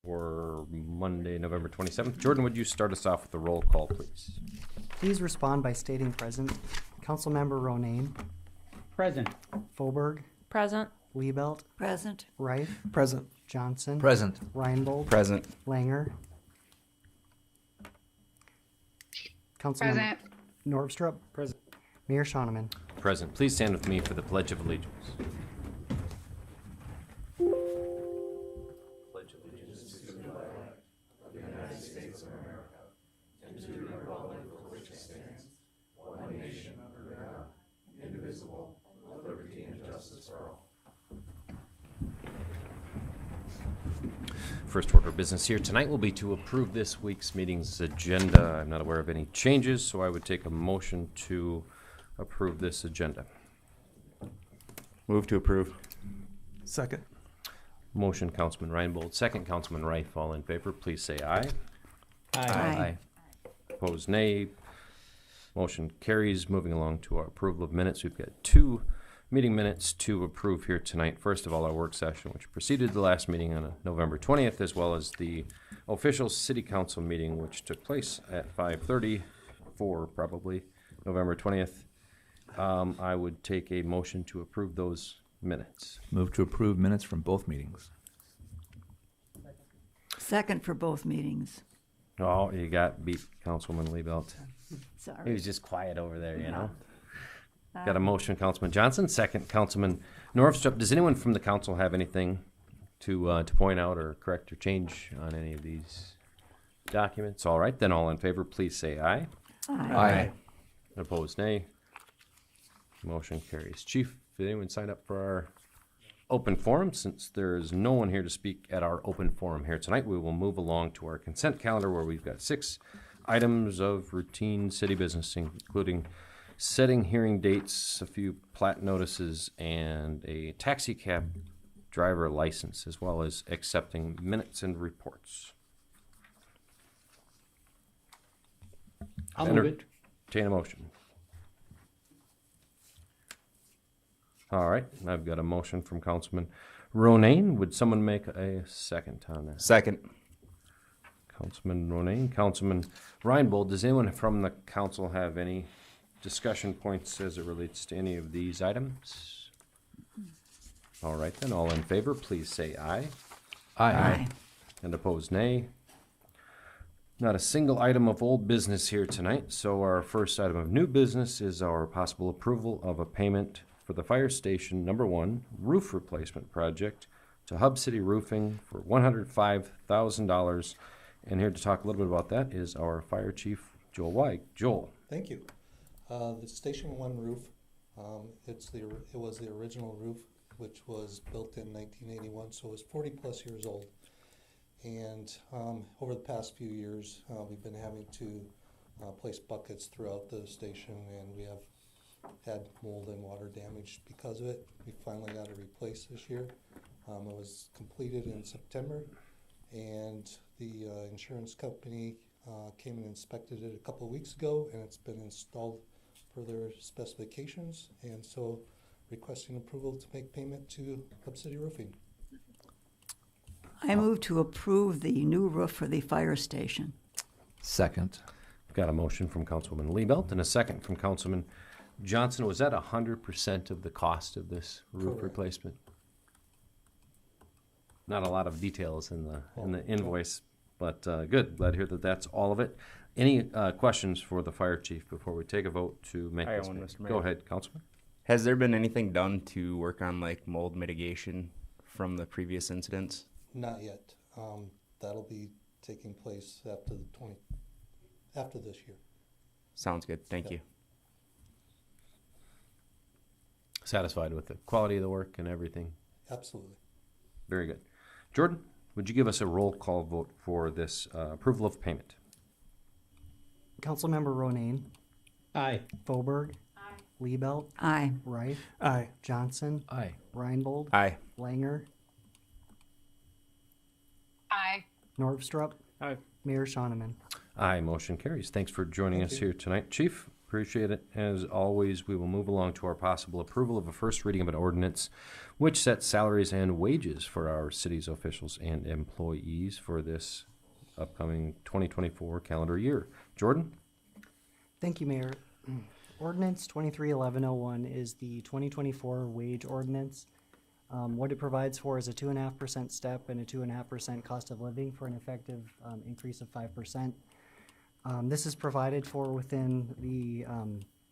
for Monday, November 27th. Jordan, would you start us off with the roll call, please? Please respond by stating present. Councilmember Ronayne. Present. Faubourg. Present. Liebelt. Present. Reif. Present. Johnson. Present. Reinbold. Present. Langer. Councilmember Present. Norvstrup. Present. Mayor Shoneman. Present. Please stand with me for the Pledge of Allegiance. First order of business here tonight will be to approve this week's meeting's agenda. I'm not aware of any changes, so I would take a motion to approve this agenda. Move to approve. Second. Motion, Councilman Reinbold. Second, Councilman Reif. All in favor, please say aye. Aye. Opposed, nay. Motion carries. Moving along to our approval of minutes. We've got two meeting minutes to approve here tonight. First of all, our work session, which preceded the last meeting on November 20th, as well as the official city council meeting, which took place at 5:30 for probably November 20th. I would take a motion to approve those minutes. Move to approve minutes from both meetings. Second for both meetings. Oh, you got beat, Councilman Liebelt. He Sorry. was just quiet over there, you know. Got a motion, Councilman Johnson. Second, Councilman Norvstrup. Does anyone from the council have anything to point out or correct or change on any of these documents? All right, then all in favor, please say aye. Aye. Opposed, nay. Motion carries. Chief, did anyone sign up for our open forum? Since there is no one here to speak at our open forum here tonight, we will move along to our consent calendar where we've got 6 items of routine city business, including setting hearing dates, a few plat notices, and a taxi cab driver license, as well as accepting minutes and reports. I'll move it. Entertain a motion. All right, I've got a motion from Councilman Ronayne. Would someone make a second on that? Second. Councilman Ronayne. Councilman Reinbold. Does anyone from the council have any discussion points as it relates to any of these items? All right, then, all in favor, please say aye. Aye. And opposed, nay. Not a single item of old business here tonight, so our first item of new business is our possible approval of a payment for the Fire Station Number 1 roof replacement project to Hub City Roofing for $105,000. And here to talk a little bit about that is our Fire Chief, Joel Weig. Joel. Thank you. The Station 1 roof, it was the original roof, which was built in 1981, so it was 40 plus years old. And over the past few years, we've been having to place buckets throughout the station, and we have had mold and water damage because of it. We finally got it replaced this year. It was completed in September, and the insurance company came and inspected it a couple of weeks ago, and it's been installed per their specifications, and so requesting approval to make payment to Hub City Roofing. I move to approve the new roof for the fire station. Second. I've got a motion from Councilwoman Liebelt and a second from Councilman Johnson. Was that 100% of the cost of this roof Correct. replacement? Not a lot of details in the invoice, but good. Glad to hear that that's all of it. Any questions for the fire chief before we take a vote to make I got this one, payment? Mr. Mayor. Go ahead, Councilman. Has there been anything done to work on like mold mitigation from the previous incidents? Not yet. That'll be taking place after this year. Sounds good. Thank Yeah. you. Satisfied with the quality of the work and everything? Absolutely. Very good. Jordan, would you give us a roll call vote for this approval of payment? Councilmember Ronayne. Aye. Faubourg. Liebelt. Aye. Reif. Aye. Johnson. Aye. Reinbold. Aye. Langer. Aye. Norvstrup. Aye. Mayor Shoneman. Aye, motion carries. Thanks for joining Thank us you. here tonight. Chief, Appreciate it. As always, we will move along to our possible approval of a first reading of an ordinance which sets salaries and wages for our city's officials and employees for this upcoming 2024 calendar year. Jordan? Thank you, Mayor. Ordinance 231101 is the 2024 wage ordinance. What it provides for is a 2.5% step and a 2.5% cost of living for an effective increase of 5%. This is provided for within the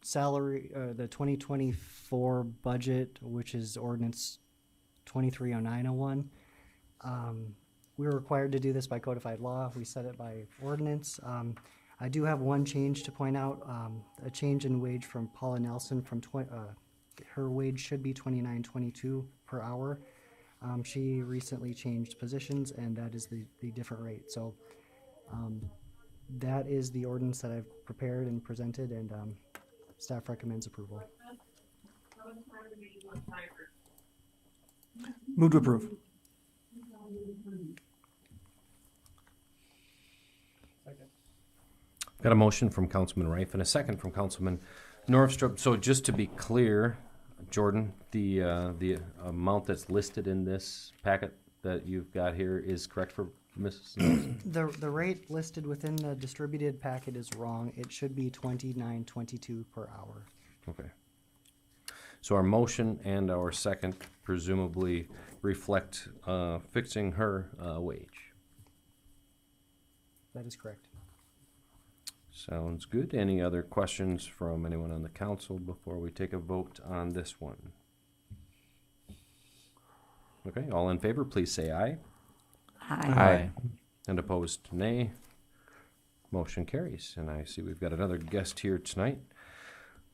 salary, the 2024 budget, which is ordinance 230901. We were required to do this by codified law. We set it by ordinance. I do have one change to point out, a change in wage from Paula Nelson from her wage should be $29.22 per hour. She recently changed positions, and that is the different rate. So that is the ordinance that I've prepared and presented, and staff recommends approval. Move to approve. Got a motion from Councilman Rife and a second from Councilman Norvstrup. So just to be clear, Jordan, the amount that's listed in this packet that you've got here is correct for Mrs. Nelson? The rate listed within the distributed packet is wrong. It should be $29.22 per hour. Okay. So our motion and our second presumably reflect fixing her wage. That is correct. Sounds good. Any other questions from anyone on the council before we take a vote on this one? Okay, all in favor, please say aye. Aye. And opposed, nay. Motion carries. And I see we've got another guest here tonight.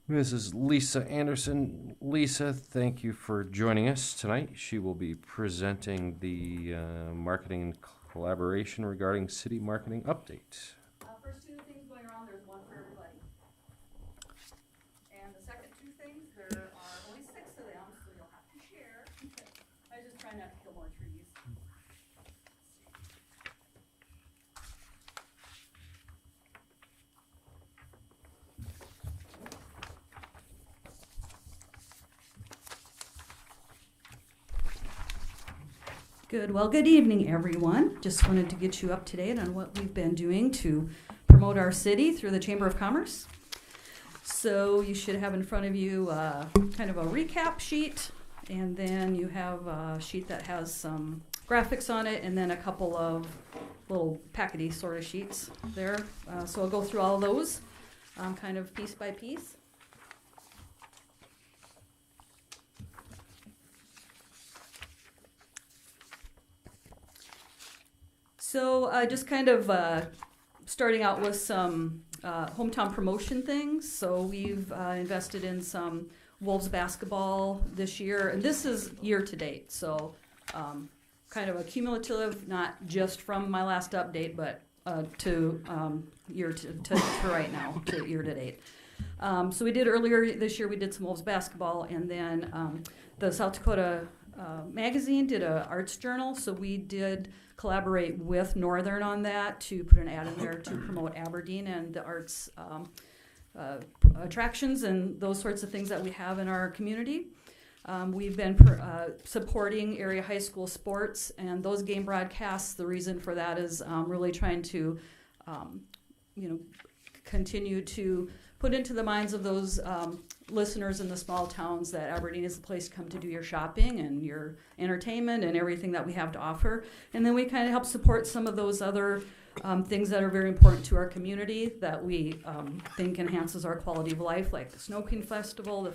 Mrs. Lisa Anderson. Lisa, thank you for joining us tonight. She will be presenting the marketing and collaboration regarding city marketing update. First two things going around, there's one for everybody. And the second two things, there are only 6 of them, so you'll have to share. I was just trying not to kill more trees. Good. Well, good evening, everyone. Just wanted to get you up to date on what we've been doing to promote our city through the Chamber of Commerce. So you should have in front of you kind of a recap sheet, and then you have a sheet that has some graphics on it, and then a couple of little packety sort of sheets there. So I'll go through all of those kind of piece by piece. So just kind of starting out with some hometown promotion things. So we've invested in some Wolves basketball this year, and this is year to date. So kind of a cumulative, not just from my last update, but to year to right now, to year to date. So we did earlier this year, we did some Wolves basketball, and then the South Dakota Magazine did an arts journal, so we did collaborate with Northern on that to put an ad in there to promote Aberdeen and the arts attractions and those sorts of things that we have in our community. We've been supporting area high school sports, and those game broadcasts, the reason for that is really trying to continue to put into the minds of those listeners in the small towns that Aberdeen is the place to come to do your shopping and your entertainment and everything that we have to offer. And then we kind of help support some of those other things that are very important to our community that we think enhances our quality of life, like the Snow Queen Festival, the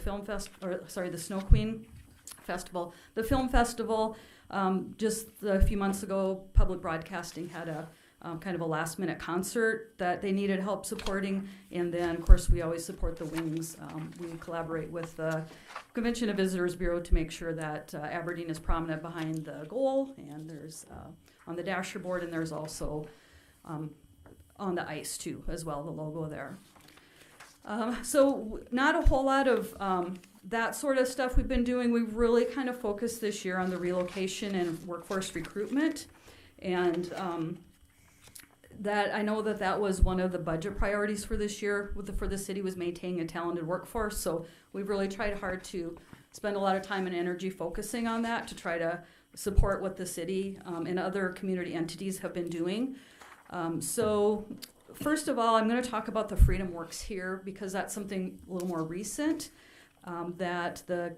Snow Queen Festival, the Film Festival. Just a few months ago, Public Broadcasting had a kind of a last-minute concert that they needed help supporting, and then, of course, we always support the Wings. We collaborate with the Convention and Visitors Bureau to make sure that Aberdeen is prominent behind the goal, and there's on the dasher board, and there's also on the ice, too, as well, the logo there. So not a whole lot of that sort of stuff we've been doing. We've really kind of focused this year on the relocation and workforce recruitment, and that I know that was one of the budget priorities for this year for the city, was maintaining a talented workforce. So we've really tried hard to spend a lot of time and energy focusing on that to try to support what the city and other community entities have been doing. So first of all, I'm going to talk about the Freedom Works here because that's something a little more recent that the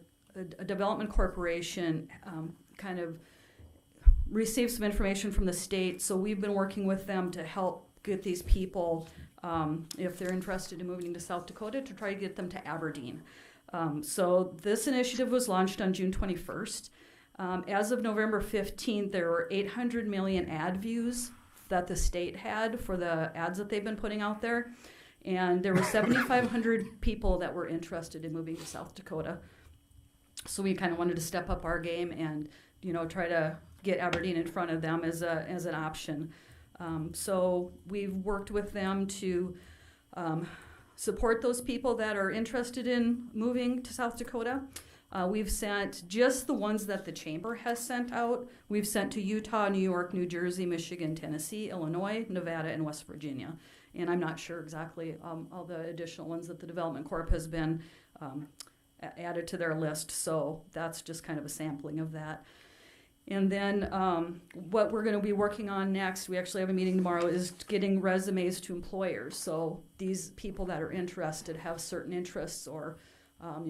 Development Corporation kind of received some information from the state. So we've been working with them to help get these people, if they're interested in moving to South Dakota, to try to get them to Aberdeen. So this initiative was launched on June 21st. As of November 15th, there were 800 million ad views that the state had for the ads that they've been putting out there. And there were 7,500 people that were interested in moving to South Dakota. So we kind of wanted to step up our game and, try to get Aberdeen in front of them as an option. So we've worked with them to support those people that are interested in moving to South Dakota. We've sent just the ones that the chamber has sent out. We've sent to Utah, New York, New Jersey, Michigan, Tennessee, Illinois, Nevada, and West Virginia. And I'm not sure exactly all the additional ones that the Development Corp has been added to their list. So that's just kind of a sampling of that. And then what we're going to be working on next, we actually have a meeting tomorrow, is getting resumes to employers. So these people that are interested have certain interests or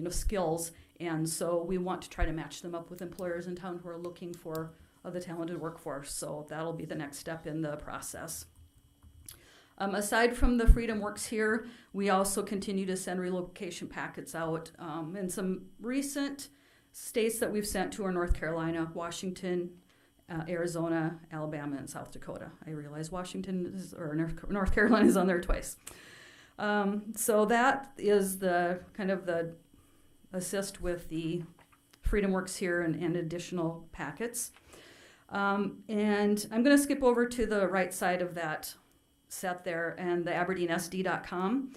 skills, and so we want to try to match them up with employers in town who are looking for the talented workforce. So that'll be the next step in the process. Aside from the Freedom Works here, we also continue to send relocation packets out, and some recent states that we've sent to are North Carolina, Washington, Arizona, Alabama, and South Dakota. I realize North Carolina is on there twice. So that is the kind of the assist with the Freedom Works here and additional packets. And I'm going to skip over to the right side of that set there and the AberdeenSD.com.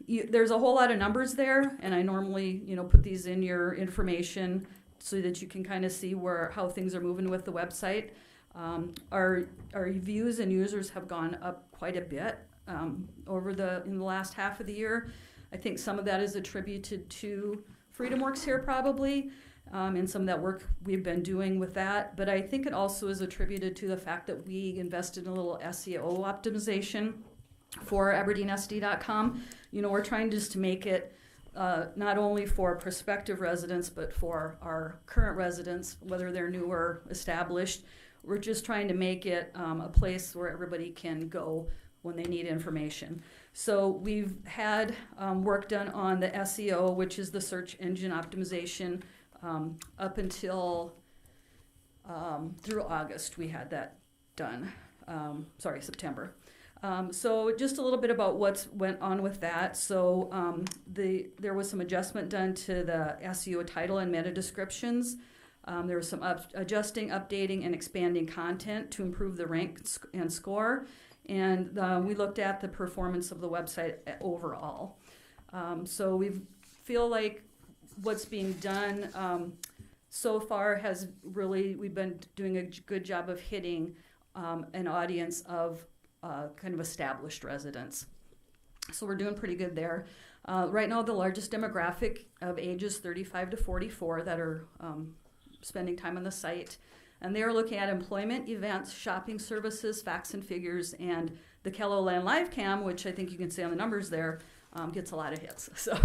There's a whole lot of numbers there, and I normally, put these in your information so that you can kind of see how things are moving with the website. Our views and users have gone up quite a bit in the last half of the year. I think some of that is attributed to Freedom Works here probably, and some of that work we've been doing with that. But I think it also is attributed to the fact that we invested in a little SEO optimization for AberdeenSD.com. We're trying just to make it not only for prospective residents, but for our current residents, whether they're new or established. We're just trying to make it a place where everybody can go when they need information. So we've had work done on the SEO, which is the search engine optimization, up until through August. We had that done. September. So just a little bit about what's went on with that. So there was some adjustment done to the SEO title and meta descriptions. There was some adjusting, updating, and expanding content to improve the rank and score. And we looked at the performance of the website overall. So we feel like what's being done so far we've been doing a good job of hitting an audience of kind of established residents. So we're doing pretty good there. Right now, the largest demographic of ages 35 to 44 that are spending time on the site. And they're looking at employment, events, shopping services, facts and figures, and the KELOLAND Live Cam, which I think you can see on the numbers there, gets a lot of hits. So,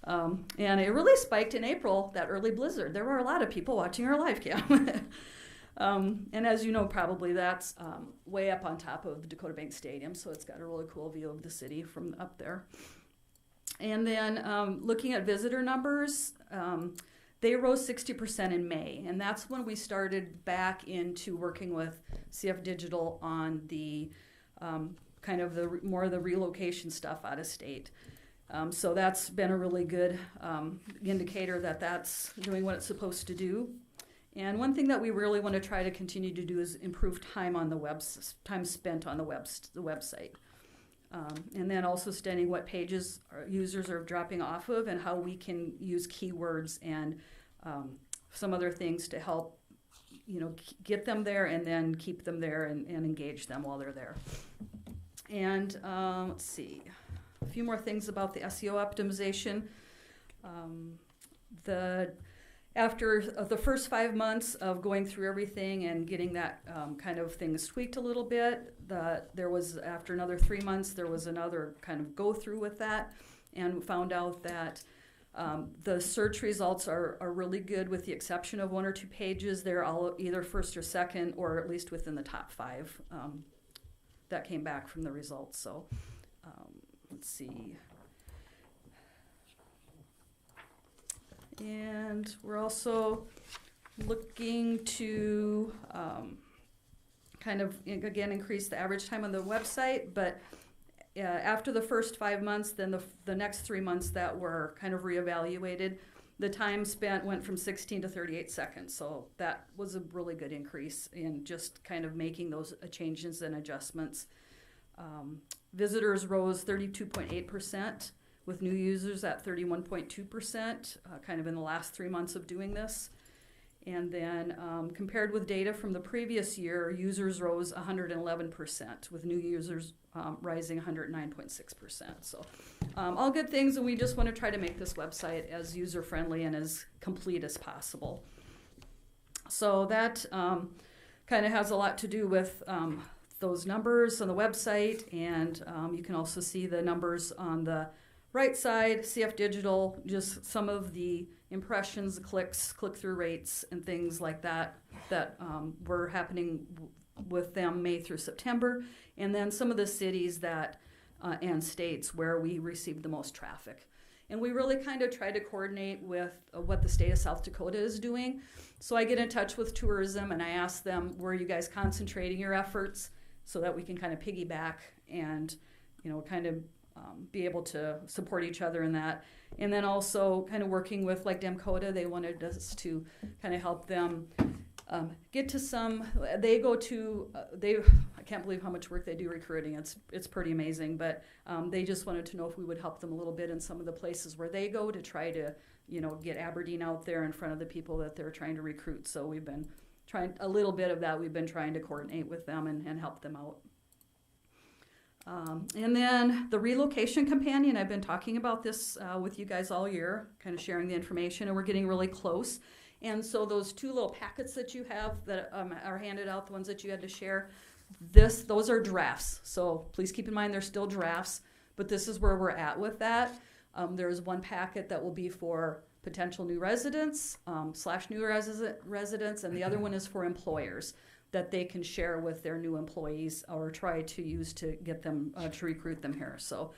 and it really spiked in April, that early blizzard. There were a lot of people watching our live cam. And as you know, probably that's way up on top of Dakota Bank Stadium, so it's got a really cool view of the city from up there. And then looking at visitor numbers, they rose 60% in May, and that's when we started back into working with CF Digital on the kind of the more of the relocation stuff out of state. So that's been a really good indicator that that's doing what it's supposed to do. And one thing that we really want to try to continue to do is improve time on the time spent on the website. And then also studying what pages our users are dropping off of and how we can use keywords and some other things to help get them there and then keep them there and engage them while they're there. And let's see, a few more things about the SEO optimization. After the first 5 months of going through everything and getting that kind of things tweaked a little bit, there was, after another 3 months, there was another kind of go through with that, and found out that the search results are really good, with the exception of 1 or 2 pages. They're all either first or second, or at least within the top 5 that came back from the results. So let's see. And we're also looking to kind of, again, increase the average time on the website, but after the first 5 months, then the next 3 months that were kind of reevaluated, the time spent went from 16 to 38 seconds. So that was a really good increase in just kind of making those changes and adjustments. Visitors rose 32.8%, with new users at 31.2%, kind of in the last 3 months of doing this. And then compared with data from the previous year, users rose 111%, with new users rising 109.6%. So all good things, and we just want to try to make this website as user-friendly and as complete as possible. So that kind of has a lot to do with those numbers on the website, and you can also see the numbers on the right side, CF Digital, just some of the impressions, clicks, click-through rates, and things like that were happening with them May through September, and then some of the cities that and states where we received the most traffic. And we really kind of try to coordinate with what the state of South Dakota is doing. So I get in touch with tourism and I ask them, where are you guys concentrating your efforts, so that we can kind of piggyback and, kind of be able to support each other in that. And then also kind of working with, like, Demcota, they wanted us to kind of help them get to some, they go to, I can't believe how much work they do recruiting. It's pretty amazing, but they just wanted to know if we would help them a little bit in some of the places where they go, to try to, get Aberdeen out there in front of the people that they're trying to recruit. So we've been trying, a little bit of that, we've been trying to coordinate with them and help them out. And then the relocation companion, I've been talking about this with you guys all year, kind of sharing the information, and we're getting really close. And so those 2 little packets that you have that are handed out, the ones that you had to share, those are drafts. So please keep in mind they're still drafts, but this is where we're at with that. There's 1 packet that will be for potential new residents / new residents, and the other one is for employers, that they can share with their new employees or try to use to get them to recruit them here. So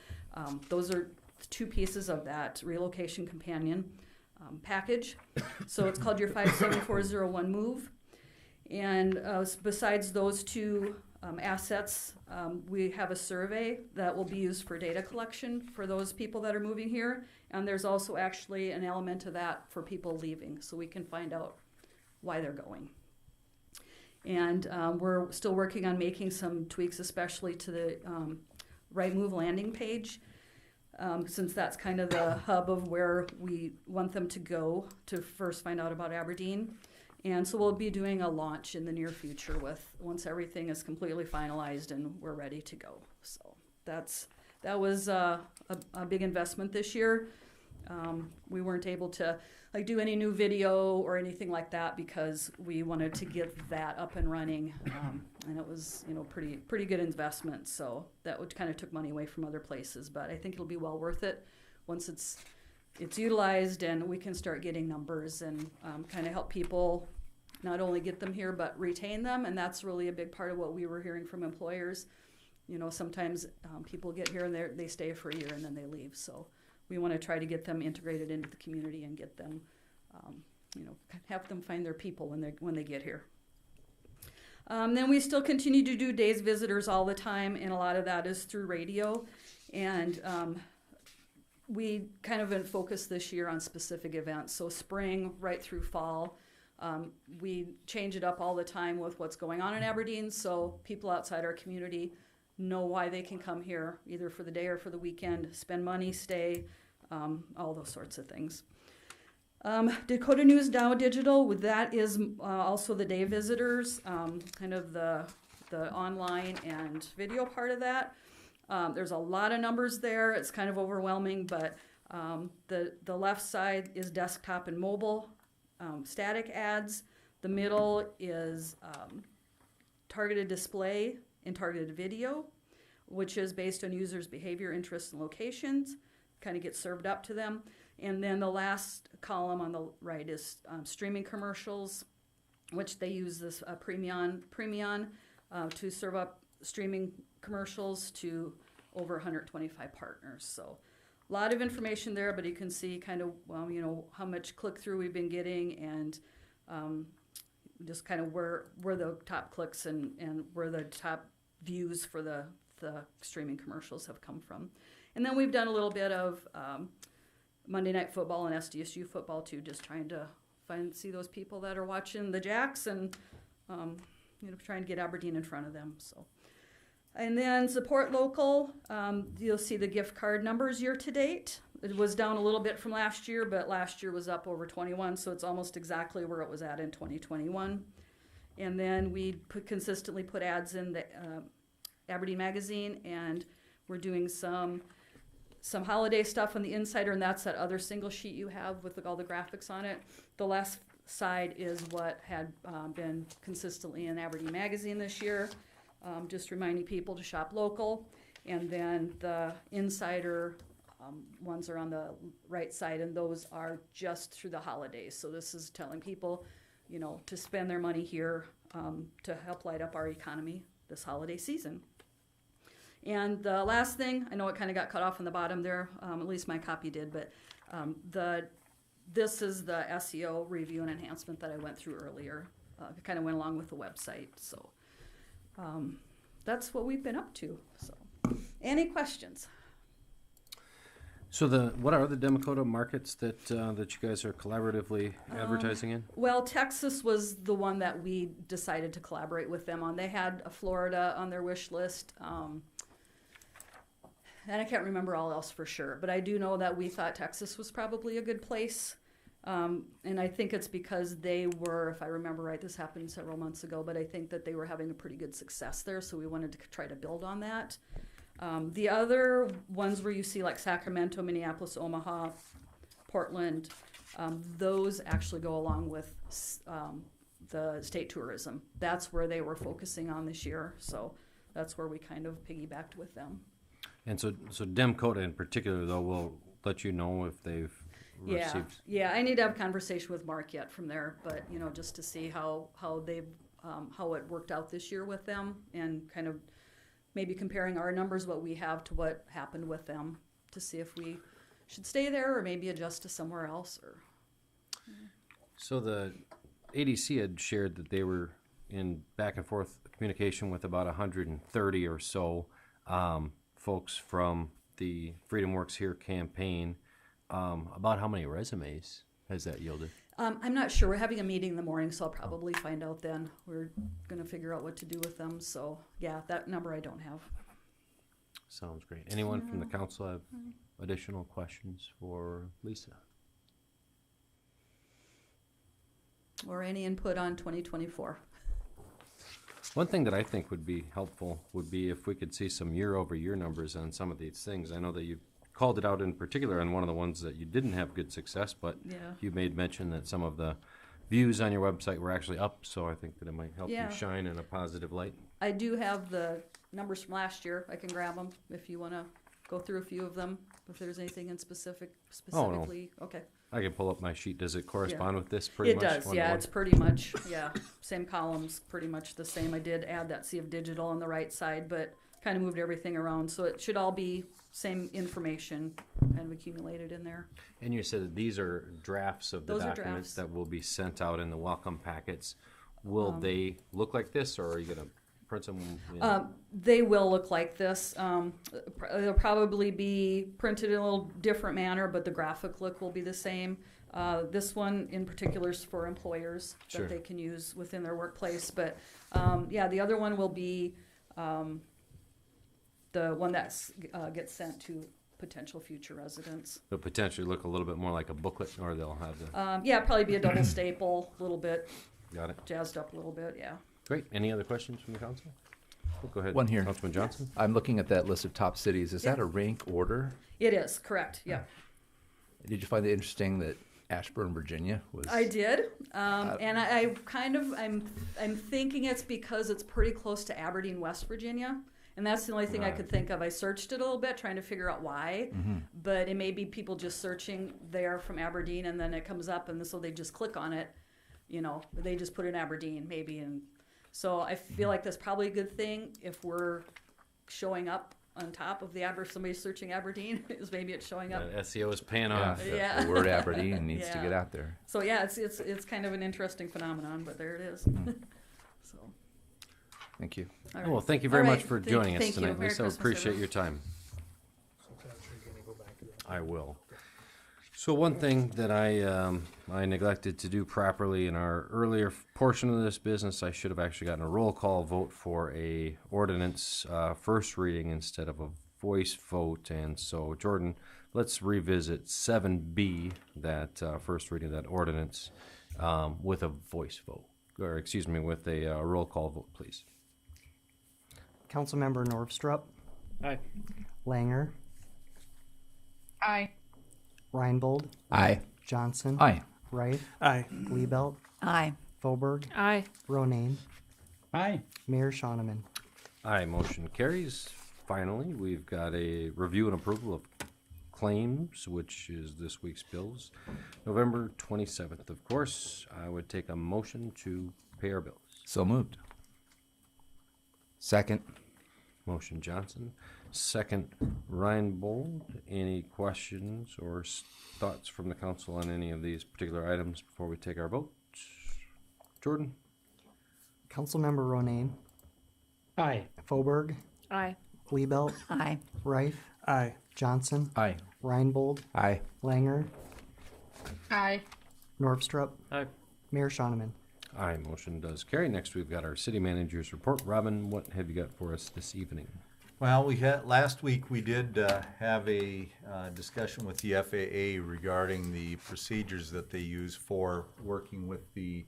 those are 2 pieces of that relocation companion package. So it's called your 57401 move. And besides those 2 assets, we have a survey that will be used for data collection for those people that are moving here. And there's also actually an element of that for people leaving, so we can find out why they're going. And we're still working on making some tweaks, especially to the Rightmove landing page, since that's kind of the hub of where we want them to go to first find out about Aberdeen. And so we'll be doing a launch in the near future once everything is completely finalized and we're ready to go. So that was a big investment this year. We weren't able to do any new video or anything like that because we wanted to get that up and running, and it was pretty good investment. So that kind of took money away from other places, but I think it'll be well worth it once it's utilized and we can start getting numbers and kind of help people not only get them here but retain them. And that's really a big part of what we were hearing from employers. Sometimes people get here and they stay for a year and then they leave. So we want to try to get them integrated into the community and get them, have them find their people when they get here. Then we still continue to do days visitors all the time, and a lot of that is through radio. And we kind of been focused this year on specific events. So spring right through fall. We change it up all the time with what's going on in Aberdeen, so people outside our community know why they can come here, either for the day or for the weekend, spend money, stay, all those sorts of things. Dakota News Now Digital, with that is also the day visitors, kind of the online and video part of that. There's a lot of numbers there. It's kind of overwhelming, but the left side is desktop and mobile static ads. The middle is targeted display and targeted video, which is based on users' behavior, interests, and locations. Kind of gets served up to them. And then the last column on the right is streaming commercials, which they use this Premion to serve up streaming commercials to over 125 partners. So a lot of information there, but you can see kind of, how much click-through we've been getting and just kind of where the top clicks and where the top views for the streaming commercials have come from. And then we've done a little bit of Monday Night Football and SDSU football too, just trying to see those people that are watching the Jacks and trying to get Aberdeen in front of them. So, and then support local. You'll see the gift card numbers year to date. It was down a little bit from last year, but last year was up over 21, so it's almost exactly where it was at in 2021. And then we consistently put ads in the Aberdeen Magazine, and we're doing some holiday stuff on the Insider, and that's that other single sheet you have with all the graphics on it. The last side is what had been consistently in Aberdeen Magazine this year, just reminding people to shop local. And then the Insider ones are on the right side, and those are just through the holidays. So this is telling people, to spend their money here to help light up our economy this holiday season. And the last thing, I know it kind of got cut off on the bottom there, at least my copy did, but this is the SEO review and enhancement that I went through earlier. It kind of went along with the website. So that's what we've been up to. So, any questions? So what are the Democota markets that you guys are collaboratively advertising in? Well, Texas was the one that we decided to collaborate with them on. They had Florida on their wish list. And I can't remember all else for sure, but I do know that we thought Texas was probably a good place. And I think it's because they were, if I remember right, this happened several months ago, but I think that they were having a pretty good success there, so we wanted to try to build on that. The other ones where you see like Sacramento, Minneapolis, Omaha, Portland, those actually go along with the state tourism. That's where they were focusing on this year, so that's where we kind of piggybacked with them. And so Demcota in particular, though, will let you know if they've received. Yeah. I need to have a conversation with Mark yet from there, but just to see how they've how it worked out this year with them, and kind of maybe comparing our numbers, what we have, to what happened with them, to see if we should stay there or maybe adjust to somewhere else. Or. So the ADC had shared that they were in back and forth communication with about 130 or so. Folks from the Freedom Works Here campaign. About how many resumes has that yielded? I'm not sure. We're having a meeting in the morning, so I'll probably find out then. We're going to figure out what to do with them. So, yeah, that number I don't have. Sounds great. Anyone from the council have additional questions for Lisa? Or any input on 2024? One thing that I think would be helpful would be if we could see some year-over-year numbers on some of these things. I know that you called it out in particular on one of the ones that you didn't have good success, but you made mention that some of the views on your website were actually up, so I think that it might help you shine in a positive light. I do have the numbers from last year. I can grab them if you want to go through a few of them, if there's anything in specifically. Okay. I can pull up my sheet. Does it correspond with this pretty much? It does, yeah. It's pretty much, same columns, pretty much the same. I did add that Sea of Digital on the right side, but kind of moved everything around. So it should all be same information kind of accumulated in there. And you said that these are drafts of the Those are documents drafts. that will be sent out in the welcome packets. Will they look like this, or are you going to print them? They will look like this. They'll probably be printed in a little different manner, but the graphic look will be the same. This one in particular is for employers that they can use within their workplace. But the other one will be the one that gets sent to potential future residents. But potentially look a little bit more like a booklet, or they'll have the, Yeah, probably be a double staple, a little bit got it. jazzed up a little bit, yeah. Great. Any other questions from the council? Go ahead. One here. Councilman Johnson? I'm looking at that list of top cities. Is that Yeah. a rank order? It is, correct, yeah. Did you find it interesting that Ashburn, Virginia was? I did, and I kind of, I'm thinking it's because it's pretty close to Aberdeen, West Virginia. And that's the only thing I could think of. I searched it a little bit, trying to figure out why. But it may be people just searching there from Aberdeen, and then it comes up, and so they just click on it. You know, they just put in Aberdeen, maybe. And so I feel like that's probably a good thing if we're showing up on top of the somebody's searching Aberdeen, is maybe it's showing up. SEO is paying Yeah, off. Yeah. the word Aberdeen needs to Yeah. get out there. So yeah, it's kind of an interesting phenomenon, but there it is. So. Thank you. All Well, right. thank you very All much right. for Thank- joining us thank you. tonight, Merry Lisa. Christmas, Appreciate everyone. your time. I will. So one thing that I neglected to do properly in our earlier portion of this business, I should have actually gotten a roll call vote for a ordinance first reading instead of a voice vote. And so, Jordan, let's revisit 7B, that first reading of that ordinance, with a voice vote, or excuse me, with a roll call vote, please. Councilmember Norvstrup, Aye. Langer, Aye. Reinbold, Aye. Johnson, Aye. Wright, Aye. Liebelt, Aye. Fauberg, Aye. Ronayne, Aye. Mayor Shonneman. Aye, motion carries. Finally, we've got a review and approval of claims, which is this week's bills. November 27th, of course. I would take a motion to pay our bills. So moved. Second. Motion Johnson. Second, Reinbold. Any questions or thoughts from the council on any of these particular items before we take our vote? Jordan? Councilmember Ronayne, Aye. Fauberg, Aye. Liebelt, Aye. Reif, Aye. Johnson, Aye. Reinbold, Aye. Langer, Aye. Norvstrup, Aye. Mayor Shonneman. Aye, motion does carry. Next, we've got our city manager's report. Robin, what have you got for us this evening? Well, last week we did have a discussion with the FAA regarding the procedures that they use for working with the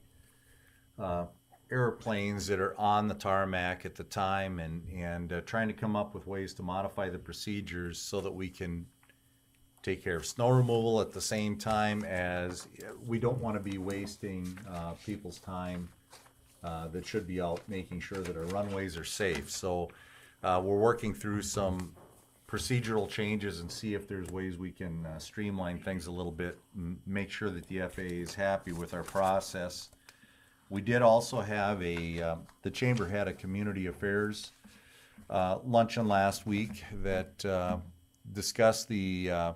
airplanes that are on the tarmac at the time, and trying to come up with ways to modify the procedures so that we can take care of snow removal at the same time as we don't want to be wasting people's time that should be out making sure that our runways are safe. So we're working through some procedural changes and see if there's ways we can streamline things a little bit and make sure that the FAA is happy with our process. We did also have the chamber had a community affairs luncheon last week that discussed the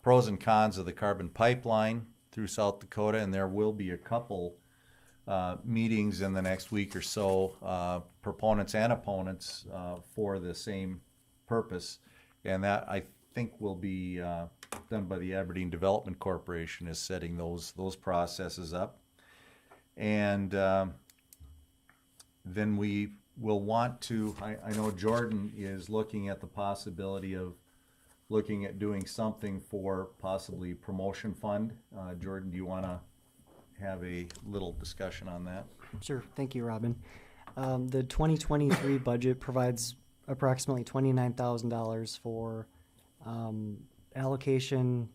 pros and cons of the carbon pipeline through South Dakota, and there will be a couple meetings in the next week or so, proponents and opponents for the same purpose, and that I think will be done by the Aberdeen Development Corporation, is setting those processes up. And then we will want to, I know Jordan is looking at the possibility of looking at doing something for possibly promotion fund. Jordan, do you want to have a little discussion on that? Sure, thank you, Robin. The 2023 budget provides approximately $29,000 for allocation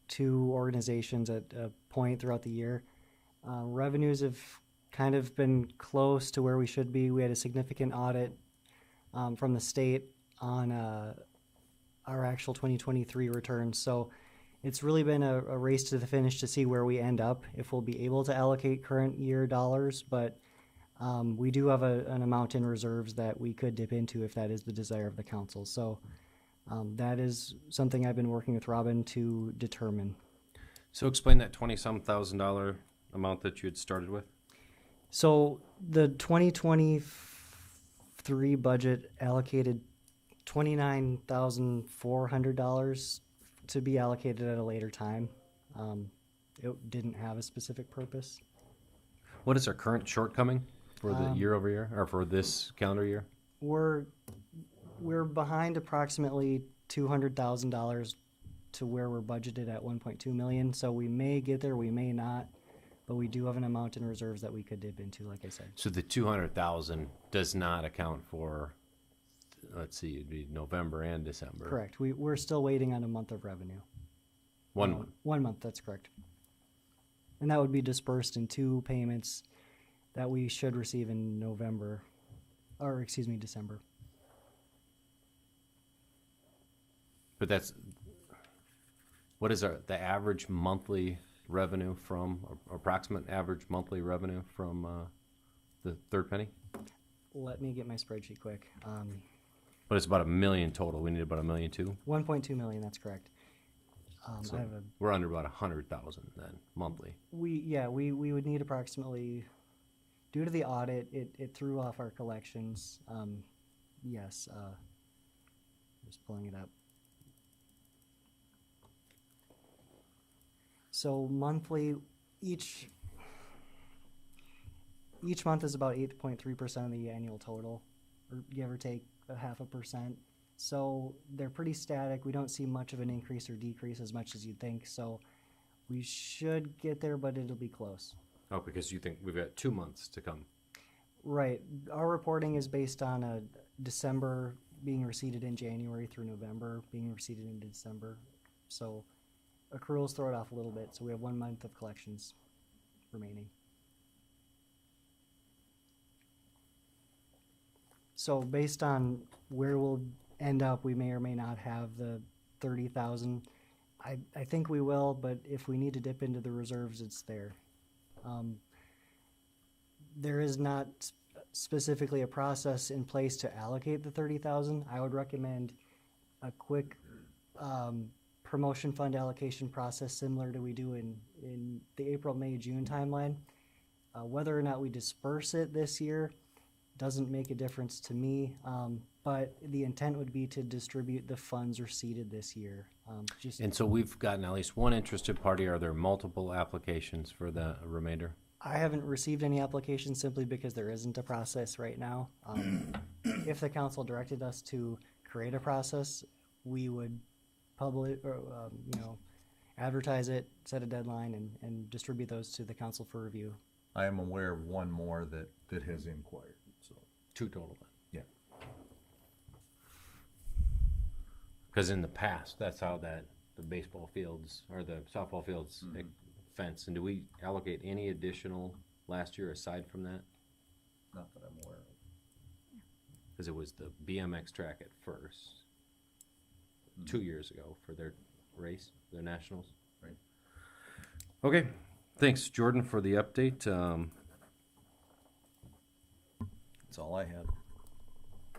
to organizations at a point throughout the year. Revenues have kind of been close to where we should be. We had a significant audit from the state on our actual 2023 returns. So it's really been a race to the finish to see where we end up, if we'll be able to allocate current year dollars. But we do have an amount in reserves that we could dip into if that is the desire of the council. So that is something I've been working with Robin to determine. So explain that $20-some thousand amount that you had started with. So the 2023 budget allocated $29,400 to be allocated at a later time. It didn't have a specific purpose. What is our current shortcoming for the year over year, or for this calendar year? We're We're behind approximately $200,000 to where we're budgeted at 1.2 million, so we may get there, we may not, but we do have an amount in reserves that we could dip into, like I said. So the 200,000 does not account for, let's see, it'd be November and December. Correct. We're still waiting on a month of revenue. 1 month. 1 month, that's correct. And that would be dispersed in 2 payments that we should receive in December. But that's, what is the average monthly revenue from, approximate average monthly revenue from the Third Penny? Let me get my spreadsheet quick. But it's about $1 million total. We need about $1.2 million. 1.2 million, that's correct. So I have we're under about 100,000 then monthly. we would need approximately, due to the audit, it threw off our collections. Yes, just pulling it up. So monthly, each month is about 8.3% of the annual total, or give or take a 0.5%. So they're pretty static. We don't see much of an increase or decrease as much as you'd think. So we should get there, but it'll be close. Oh, because you think we've got 2 months to come. Right. Our reporting is based on a December being receipted in January through November being receipted in December. So accruals throw it off a little bit. So we have 1 month of collections remaining. So based on where we'll end up, we may or may not have the 30,000. I think we will, but if we need to dip into the reserves, it's there. There is not specifically a process in place to allocate the 30,000. I would recommend a quick promotion fund allocation process similar to we do in the April, May, June timeline. Whether or not we disperse it this year doesn't make a difference to me, but the intent would be to distribute the funds received this year. And so we've gotten at least one interested party. Are there multiple applications for the remainder? I haven't received any applications simply because there isn't a process right now. If the council directed us to create a process, we would advertise it, set a deadline, and distribute those to the council for review. I am aware of one more that has inquired, so. 2 total then. Yeah. Because in the past, that's how the baseball fields or the softball fields fence. And do we allocate any additional last year aside from that? Not that I'm aware of. Because it was the BMX track at first, 2 years ago for their race, their nationals. Right. Okay, thanks, Jordan, for the update. That's all I had.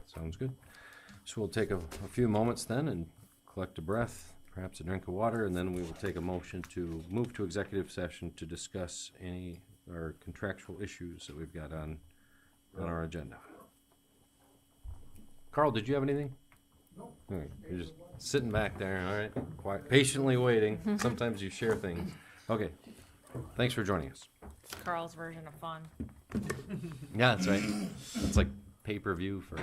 Sounds good. So we'll take a few moments then and collect a breath, perhaps a drink of water, and then we will take a motion to move to executive session to discuss any or contractual issues that we've got on our agenda. Carl, did you have anything? No. Okay, you're just sitting back there, all right, quiet, patiently waiting. Sometimes you share things. Okay, thanks for joining us. Carl's version of fun. Yeah, that's right. It's like pay-per-view for